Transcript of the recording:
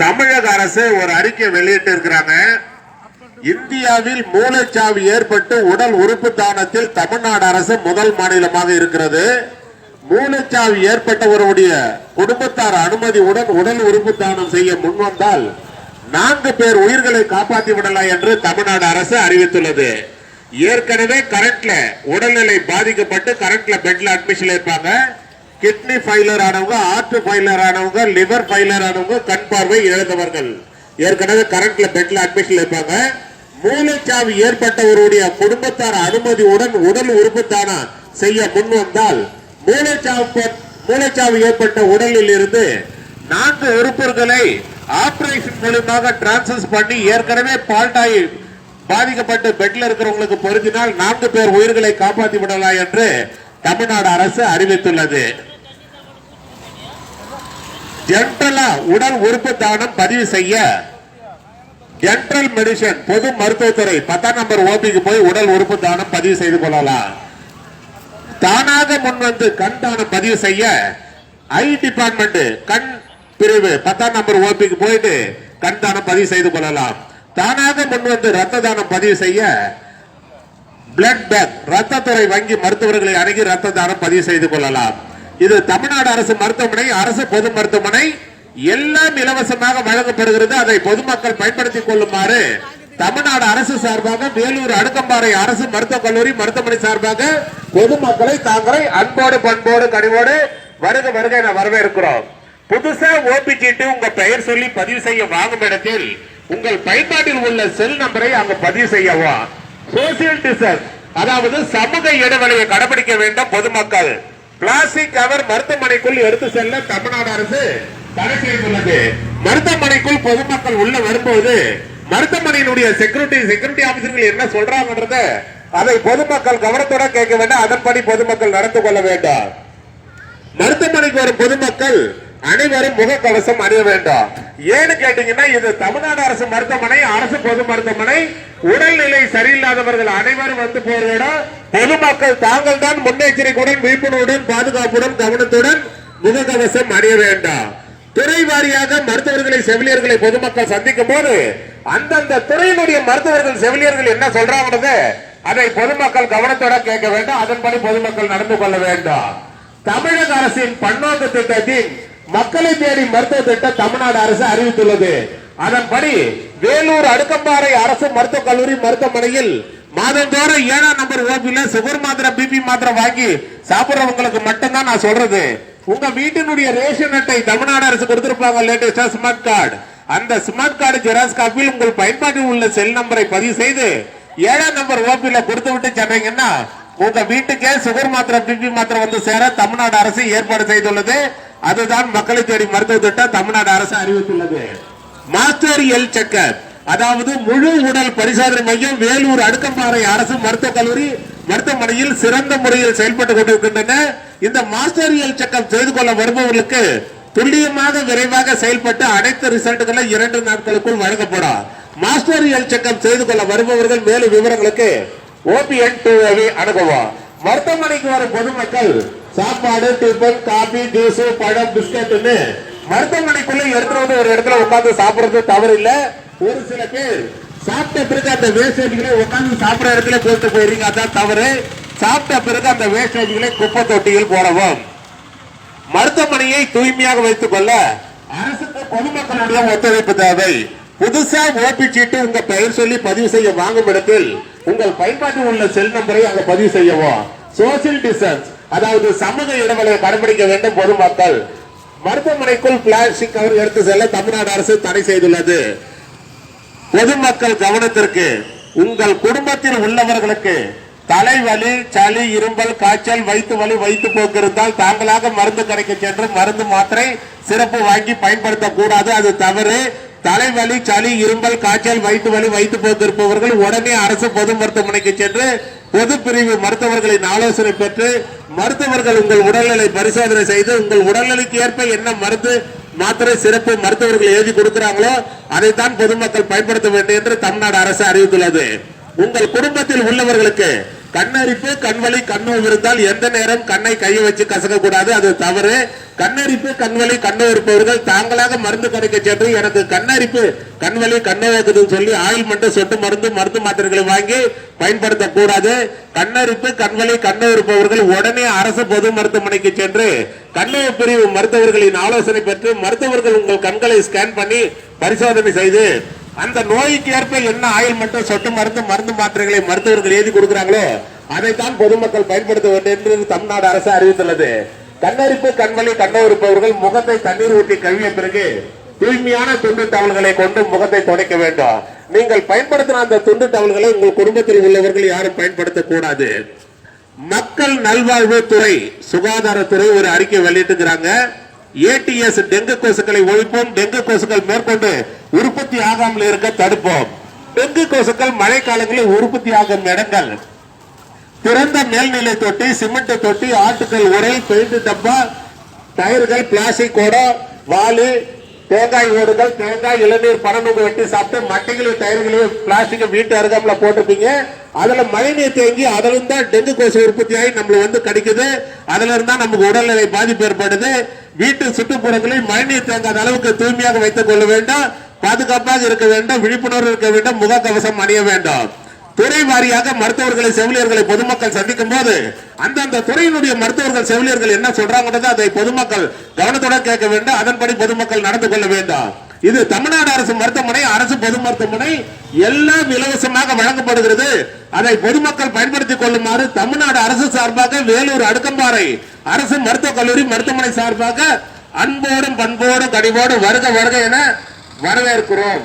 தமிழக அரசு ஒரு அறிக்கை வெளியிட்டு இருக்கிறாங்க. இந்தியாவில் மூளைச்சாவு ஏற்பட்டு உடல் உறுப்பு தானத்தில் தமிழ்நாடு அரசு முதல் மாநிலமாக இருக்கிறது. மூளைச்சாவு ஏற்பட்டவருடைய குடும்பத்தார் அனுமதியுடன் உடல் உறுப்பு தானம் செய்ய முன்வந்தால் 4 பேர் உயிர்களை காப்பாற்றி விடலாம் என்று தமிழ்நாடு அரசு அறிவித்துள்ளது. ஏற்கனவே கரண்ட்ல உடல்நிலை பாதிக்கப்பட்டு கரண்ட்ல பெட்ல அட்மிஷன் இருப்பாங்க. கிட்னி ஃபெயிலியர் ஆனவங்க, ஹார்ட் ஃபெயிலியர் ஆனவங்க, லிவர் ஃபெயிலியர் ஆனவங்க, கண் பார்வை இழந்தவர்கள் ஏற்கனவே கரண்ட்ல பெட்ல அட்மிஷன் இருப்பாங்க. மூளைச்சாவு ஏற்பட்டவருடைய குடும்பத்தார் அனுமதியுடன் உடல் உறுப்பு தானம் செய்ய முன்வந்தால் மூளைச்சாவு ஏற்பட்ட உடலில் இருந்து 4 உறுப்புகளை ஆபரேஷன் மூலமாக டிரான்ஸ்ஃபர் பண்ணி ஏற்கனவே பால்டாய் பாதிக்கப்பட்டு பெட்ல இருக்கிறவங்களுக்கு பொருந்தினால் 4 பேர் உயிர்களை காப்பாற்றி விடலாம் என்று தமிழ்நாடு அரசு அறிவித்துள்ளது. ஜென்ரலா உடல் உறுப்பு தானம் பதிவு செய்ய ஜெனரல் மெடிசன் பொது மருத்துவத்துறை 10ஆம் நம்பர் ஓபிக்கு போய் உடல் உறுப்பு தானம் பதிவு செய்து கொள்ளலாம். தானாக முன்வந்து கண் தானம் பதிவு செய்ய ஐ டிபார்ட்மெண்ட் கண் பிரிவு 10ஆம் நம்பர் ஓபிக்கு போயிட்டு கண் தானம் பதிவு செய்து கொள்ளலாம். தானாக முன்வந்து ரத்த தானம் பதிவு செய்ய பிளட் பேங்க் ரத்தத்துறை வங்கி மருத்துவர்களை அணுகி ரத்த தானம் பதிவு செய்து கொள்ளலாம். இது தமிழ்நாடு அரசு மருத்துவமனை, அரசு பொது மருத்துவமனை எல்லாம் இலவசமாக வழங்கப்படுகிறது. அதை பொதுமக்கள் பயன்படுத்திக் கொள்ளுமாறு தமிழ்நாடு அரசு சார்பாக வேலூர் அடுக்கம்பாறை அரசு மருத்துவக் கல்லூரி மருத்துவமனை சார்பாக பொதுமக்களை தாங்களை அன்போடு பண்போடு கனிவோடு வருக வருக என வரவேற்கிறோம். புதுசா ஓபி சீட்டு உங்க பெயர் சொல்லி பதிவு செய்ய வாங்கும் இடத்தில் உங்கள் பயன்பாட்டில் உள்ள செல் நம்பரை அங்கு பதிவு செய்யவா. சோசியல் டிஸ்டன்ஸ் அதாவது சமூக இடைவெளியை கடைபிடிக்க வேண்டும். பொதுமக்கள் பிளாஸ்டிக் கவர் மருத்துவமனைக்குள் எடுத்து செல்ல தமிழ்நாடு அரசு தடை செய்துள்ளது. மருத்துவமனைக்குள் பொதுமக்கள் உள்ள வரும்போது மருத்துவமனையினுடைய செக்யூரிட்டி ஆபீசர்கள் என்ன சொல்றாங்கன்றத அதை பொதுமக்கள் கவனத்தோட கேட்க வேண்டும். அதன்படி பொதுமக்கள் நடந்து கொள்ள வேண்டும். மருத்துவமனைக்கு வரும் பொதுமக்கள் அனைவரும் முகக்கவசம் அணிய வேண்டும். ஏன்னு கேட்டீங்கன்னா இது தமிழ்நாடு அரசு மருத்துவமனை, அரசு பொது மருத்துவமனை. உடல்நிலை சரியில்லாதவர்கள் அனைவரும் வந்து போற பொதுமக்கள் தாங்கள் தான் முன்னெச்சரிக்கையுடன் விழிப்புணர்வுடன் பாதுகாப்புடன் கவனத்துடன் முகக்கவசம் அணிய வேண்டாம். துறை வாரியாக மருத்துவர்களை செவிலியர்களை பொதுமக்கள் சந்திக்கும் போது அந்தந்த துறையினுடைய மருத்துவர்கள் செவிலியர்கள் என்ன சொல்றாங்க அதை பொதுமக்கள் கவனத்தோட கேட்க வேண்டும். அதன்படி பொதுமக்கள் நடந்து கொள்ள வேண்டும். தமிழக அரசின் பன்னோக்கு திட்டத்தின் மக்களை தேடி மருத்துவ திட்டம் தமிழ்நாடு அரசு அறிவித்துள்ளது. அதன்படி வேலூர் அடுக்கம்பாறை அரசு மருத்துவக் கல்லூரி மருத்துவமனையில் மாதந்தோறும் 7ஆம் நம்பர் ஓபில சுகர் மாத்திரை பிபி மாத்திரை வாங்கி சாப்பிடுறவங்களுக்கு மட்டும்தான் நான் சொல்றது. உங்க வீட்டினுடைய ரேஷன் அட்டை தமிழ்நாடு அரசு கொடுத்திருப்பாங்க லேட்டஸ்டா ஸ்மார்ட் கார்டு. அந்த ஸ்மார்ட் கார்டு ஜெராக்ஸ் காப்பியில் உங்கள் பயன்பாட்டில் உள்ள செல் நம்பரை பதிவு செய்து 7ஆம் நம்பர் ஓபில கொடுத்து விட்டு சென்றீங்கன்னா உங்க வீட்டுக்கே சுகர் மாத்திரை பிபி மாத்திரை வந்து சேர தமிழ்நாடு அரசு ஏற்பாடு செய்துள்ளது. அதுதான் மக்களை தேடி மருத்துவ திட்டம் தமிழ்நாடு அரசு அறிவித்துள்ளது. மாஸ்டர் ஹெல்த் செக்கப் அதாவது முழு உடல் பரிசோதனை மையம் வேலூர் அடுக்கம்பாறை அரசு மருத்துவக் கல்லூரி மருத்துவமனையில் சிறந்த முறையில் செயல்பட்டுக் கொண்டிருக்கின்றன. இந்த மாஸ்டர் ஹெல்த் செக்கப் செய்து கொள்ள வருபவர்களுக்கு துல்லியமாக விரைவாக செயல்பட்டு அனைத்து ரிசல்ட்டுகளை 2 நாட்களுக்குள் வழங்கப்படும். மாஸ்டர் ஹெல்த் செக்கப் செய்து கொள்ள வருபவர்கள் மேலும் விவரங்களுக்கு OPN 2 அணுகுவோம். மருத்துவமனைக்கு வரும் பொதுமக்கள் சாப்பாடு, டிபன், காபி, ஜூஸ், பழம், பிஸ்கட்னு மருத்துவமனைக்குள்ள எடுத்துட்டு ஒரு இடத்துல உட்கார்ந்து சாப்பிடுறது தவறு இல்ல. ஒரு சில பேர் சாப்பிட்ட பிறகு அந்த வேஸ்டேஜ்களை உட்கார்ந்து சாப்பிடுற இடத்துல போட்டு போயிருங்க, அதான் தவறு. சாப்பிட்ட பிறகு அந்த வேஸ்டேஜ்களை குப்பை தொட்டியில் போடவும். மருத்துவமனையை தூய்மையாக வைத்துக் கொள்ள அரசுக்கு பொதுமக்களுடைய ஒத்துழைப்பு தேவை. புதுசா ஓபி சீட்டு உங்க பெயர் சொல்லி பதிவு செய்ய வாங்கும் இடத்தில் உங்கள் பயன்பாட்டில் உள்ள செல் நம்பரை அங்க பதிவு செய்யவும். சோசியல் டிஸ்டன்ஸ் அதாவது சமூக இடைவெளியை கடைபிடிக்க வேண்டும். பொதுமக்கள் மருத்துவமனைக்குள் பிளாஸ்டிக் கவர் எடுத்து செல்ல தமிழ்நாடு அரசு தடை செய்துள்ளது. பொதுமக்கள் கவனத்திற்கு உங்கள் குடும்பத்தில் உள்ளவர்களுக்கு தலைவலி, சளி, இரும்பல், காய்ச்சல், வயிற்று வலி, வயிற்று போக்கு இருந்தால் தாங்களாக மருந்து கடைக்கு சென்று மருந்து மாத்திரை சிறப்பு வாங்கி பயன்படுத்தக்கூடாது, அது தவறு. தலைவலி, சளி, இரும்பல், காய்ச்சல், வயிற்று வலி, வயிற்று போக்கு இருப்பவர்கள் உடனே அரசு பொது மருத்துவமனைக்கு சென்று பொது பிரிவு மருத்துவர்களின் ஆலோசனை பெற்று மருத்துவர்கள் உங்கள் உடல்நிலை பரிசோதனை செய்து உங்கள் உடல்நிலைக்கு ஏற்ப என்ன மருந்து மாத்திரை சிறப்பு மருத்துவர்கள் எழுதி கொடுக்கிறாங்களோ அதைத்தான் பொதுமக்கள் பயன்படுத்த வேண்டும் என்று தமிழ்நாடு அரசு அறிவித்துள்ளது. உங்கள் குடும்பத்தில் உள்ளவர்களுக்கு கண்ணரிப்பு கண்வலி கண்ணோவு இருந்தால் எந்த நேரம் கண்ணை கையை வச்சு கசக்க கூடாது, அது தவறு. கண்ணரிப்பு கண்வலி கண்ணோவு இருப்பவர்கள் தாங்களாக மருந்து கடைக்கு சென்று எனக்கு கண்ணரிப்பு கண்வலி கண்ணோவுக்குதுன்னு சொல்லி ஆயில்மெண்ட் சொட்டு மருந்து மாத்திரைகளை வாங்கி பயன்படுத்தக்கூடாது. கண்ணரிப்பு கண்வலி கண்ணோவு இருப்பவர்கள் உடனே அரசு பொது மருத்துவமனைக்கு சென்று கண்ணோவு பிரிவு மருத்துவர்களின் ஆலோசனை பெற்று மருத்துவர்கள் உங்கள் கண்களை ஸ்கேன் பண்ணி பரிசோதனை செய்து அந்த நோய்க்கு ஏற்ப என்ன ஆயில்மெண்ட் சொட்டு மருந்து மாத்திரைகளை மருத்துவர்கள் எழுதி கொடுக்கிறாங்களோ அதைத்தான் பொதுமக்கள் பயன்படுத்த வேண்டும் என்று தமிழ்நாடு அரசு அறிவித்துள்ளது. கண்ணரிப்பு கண்வலி கண்ணோவு இருப்பவர்கள் முகத்தை தண்ணீர் ஊற்றி கழுவிய பிறகு தூய்மையான துண்டு டவல்களை கொண்டு முகத்தை துடைக்க வேண்டும். நீங்கள் பயன்படுத்தின அந்த துண்டு டவல்களை உங்கள் குடும்பத்தில் உள்ளவர்கள் யாரும் பயன்படுத்தக்கூடாது. மக்கள் நல்வாழ்வுத்துறை சுகாதாரத்துறை ஒரு அறிக்கை வெளியிட்டுக்கிறாங்க. ஏடிஎஸ் டெங்கு கொசுக்களை ஒழிப்போம், டெங்கு கொசுக்கள் மேற்கொண்டு உற்பத்தி ஆகாமல் இருக்க தடுப்போம். டெங்கு கொசுக்கள் மழை காலங்களில் உற்பத்தி ஆகும் இடங்கள் திறந்த மேல்நிலை தொட்டி, சிமெண்ட் தொட்டி, ஆட்டுக்கல் உரல், பெயிண்ட் டப்பா, டயர்கள், பிளாஸ்டிக் கோடம், வாளி, தேங்காய் ஓடுகள், தேங்காய் இளநீர் பனநூறு வெட்டி சாப்பிட்டு மட்டைகளையும் டயர்களையும் பிளாஸ்டிக் வீட்டு அருகாமல போட்டிருப்பீங்க. அதுல மழைநீர் தேங்கி அதுல இருந்தா டெங்கு கொசு உற்பத்தி ஆகி நம்மள வந்து கடிக்குது. அதுல இருந்தா நமக்கு உடல்நிலை பாதிப்பு ஏற்படுது. வீட்டு சுற்றுப்புறங்களில் மழைநீர் தேங்காத அளவுக்கு தூய்மையாக வைத்துக் கொள்ள வேண்டும். பாதுகாப்பாக இருக்க வேண்டும், விழிப்புணர்வு இருக்க வேண்டும், முகக்கவசம் அணிய வேண்டும். துறை வாரியாக மருத்துவர்களை செவிலியர்களை பொதுமக்கள் சந்திக்கும் போது அந்தந்த துறையினுடைய மருத்துவர்கள் செவிலியர்கள் என்ன சொல்றாங்கன்றது அதை பொதுமக்கள் கவனத்துடன் கேட்க வேண்டும். அதன்படி பொதுமக்கள் நடந்து கொள்ள வேண்டும். இது தமிழ்நாடு அரசு மருத்துவமனை, அரசு பொது மருத்துவமனை எல்லாம் இலவசமாக வழங்கப்படுகிறது. அதை பொதுமக்கள் பயன்படுத்திக் கொள்ளுமாறு தமிழ்நாடு அரசு சார்பாக வேலூர் அடுக்கம்பாறை அரசு மருத்துவக் கல்லூரி மருத்துவமனை சார்பாக அன்போடும் பண்போடும் கனிவோடும் வருக வருக என வரவேற்கிறோம்.